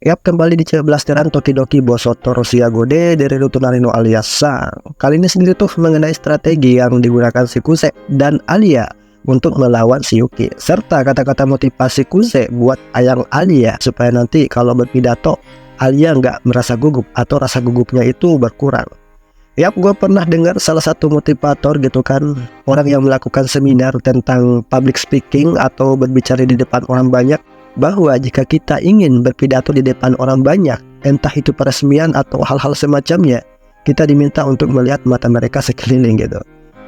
Yap, kembali di Blasteran Tokidoki Bosoto Rusia Gode dari Rutunarino alias Sang. Kali ini sendiri tuh mengenai strategi yang digunakan si Kuse dan Alia untuk melawan si Yuki, serta kata-kata motivasi Kuse buat ayang Alia supaya nanti kalau berpidato Alia nggak merasa gugup atau rasa gugupnya itu berkurang. Yap, gue pernah dengar salah satu motivator gitu kan, orang yang melakukan seminar tentang public speaking atau berbicara di depan orang banyak, bahwa jika kita ingin berpidato di depan orang banyak, entah itu peresmian atau hal-hal semacamnya, kita diminta untuk melihat mata mereka sekeliling gitu.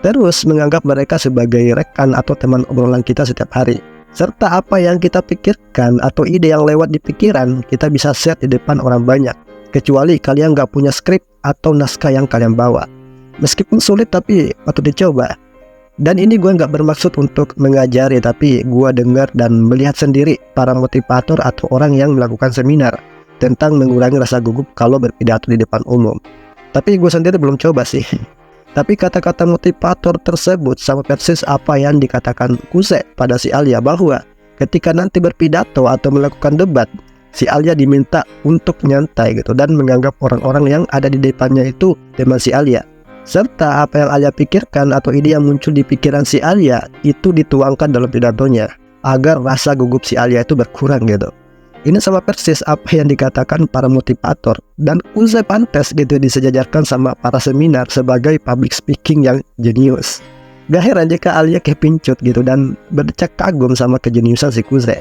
Terus menganggap mereka sebagai rekan atau teman obrolan kita setiap hari. Serta apa yang kita pikirkan atau ide yang lewat di pikiran, kita bisa share di depan orang banyak. Kecuali kalian nggak punya skrip atau naskah yang kalian bawa. Meskipun sulit tapi patut dicoba. Dan ini gue nggak bermaksud untuk mengajari, tapi gue dengar dan melihat sendiri para motivator atau orang yang melakukan seminar tentang mengurangi rasa gugup kalau berpidato di depan umum. Tapi gue sendiri belum coba sih. Tapi kata-kata motivator tersebut sama persis apa yang dikatakan Kuse pada si Alia, bahwa ketika nanti berpidato atau melakukan debat, si Alia diminta untuk nyantai gitu dan menganggap orang-orang yang ada di depannya itu teman si Alia. Serta apa yang Alia pikirkan atau ide yang muncul di pikiran si Alia itu dituangkan dalam pidatonya agar rasa gugup si Alia itu berkurang gitu. Ini sama persis apa yang dikatakan para motivator, dan Kuse pantas gitu disejajarkan sama para seminar sebagai public speaking yang jenius. Gak heran jika Alia kepincut gitu dan berdecak kagum sama kejeniusan si Kuse.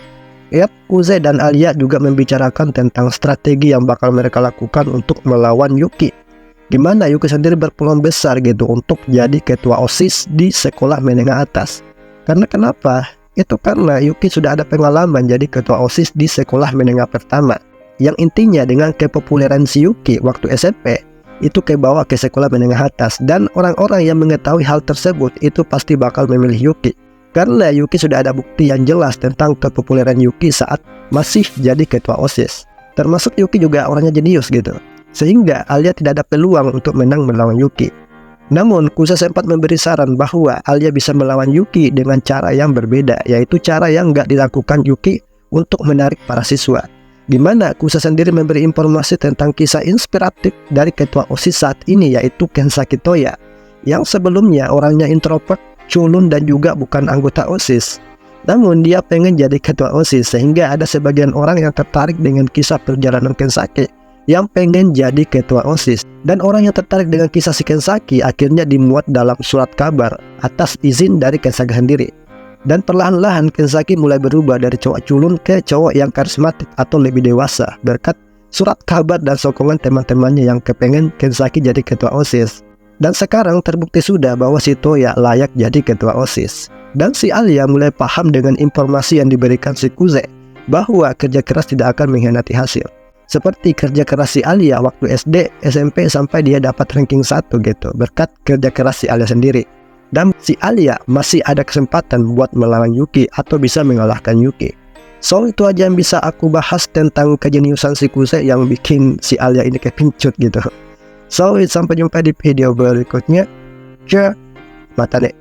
Yap, Kuse dan Alia juga membicarakan tentang strategi yang bakal mereka lakukan untuk melawan Yuki. Gimana Yuki sendiri berpeluang besar gitu untuk jadi ketua OSIS di sekolah menengah atas. Karena kenapa? Itu karena Yuki sudah ada pengalaman jadi ketua OSIS di sekolah menengah pertama. Yang intinya dengan kepopuleran si Yuki waktu SMP itu kebawa ke sekolah menengah atas, dan orang-orang yang mengetahui hal tersebut itu pasti bakal memilih Yuki. Karena Yuki sudah ada bukti yang jelas tentang kepopuleran Yuki saat masih jadi ketua OSIS. Termasuk Yuki juga orangnya jenius gitu. Sehingga Alia tidak ada peluang untuk menang melawan Yuki. Namun Kuse sempat memberi saran bahwa Alia bisa melawan Yuki dengan cara yang berbeda, yaitu cara yang nggak dilakukan Yuki untuk menarik para siswa. Dimana Kuse sendiri memberi informasi tentang kisah inspiratif dari ketua OSIS saat ini, yaitu Kensaki Toya, yang sebelumnya orangnya introvert, culun dan juga bukan anggota OSIS. Namun dia pengen jadi ketua OSIS, sehingga ada sebagian orang yang tertarik dengan kisah perjalanan Kensaki yang pengen jadi ketua OSIS, dan orang yang tertarik dengan kisah si Kensaki akhirnya dimuat dalam surat kabar atas izin dari Kensaki sendiri. Dan perlahan-lahan Kensaki mulai berubah dari cowok culun ke cowok yang karismatik atau lebih dewasa berkat surat kabar dan sokongan teman-temannya yang kepengen Kensaki jadi ketua OSIS. Dan sekarang terbukti sudah bahwa si Toya layak jadi ketua OSIS. Dan si Alia mulai paham dengan informasi yang diberikan si Kuse bahwa kerja keras tidak akan mengkhianati hasil. Seperti kerja keras si Alia waktu SD, SMP sampai dia dapat ranking 1 gitu berkat kerja keras si Alia sendiri. Dan si Alia masih ada kesempatan buat melawan Yuki atau bisa mengalahkan Yuki. So itu aja yang bisa aku bahas tentang kejeniusan si Kuse yang bikin si Alia ini kepincut gitu. So sampai jumpa di video berikutnya. Matane.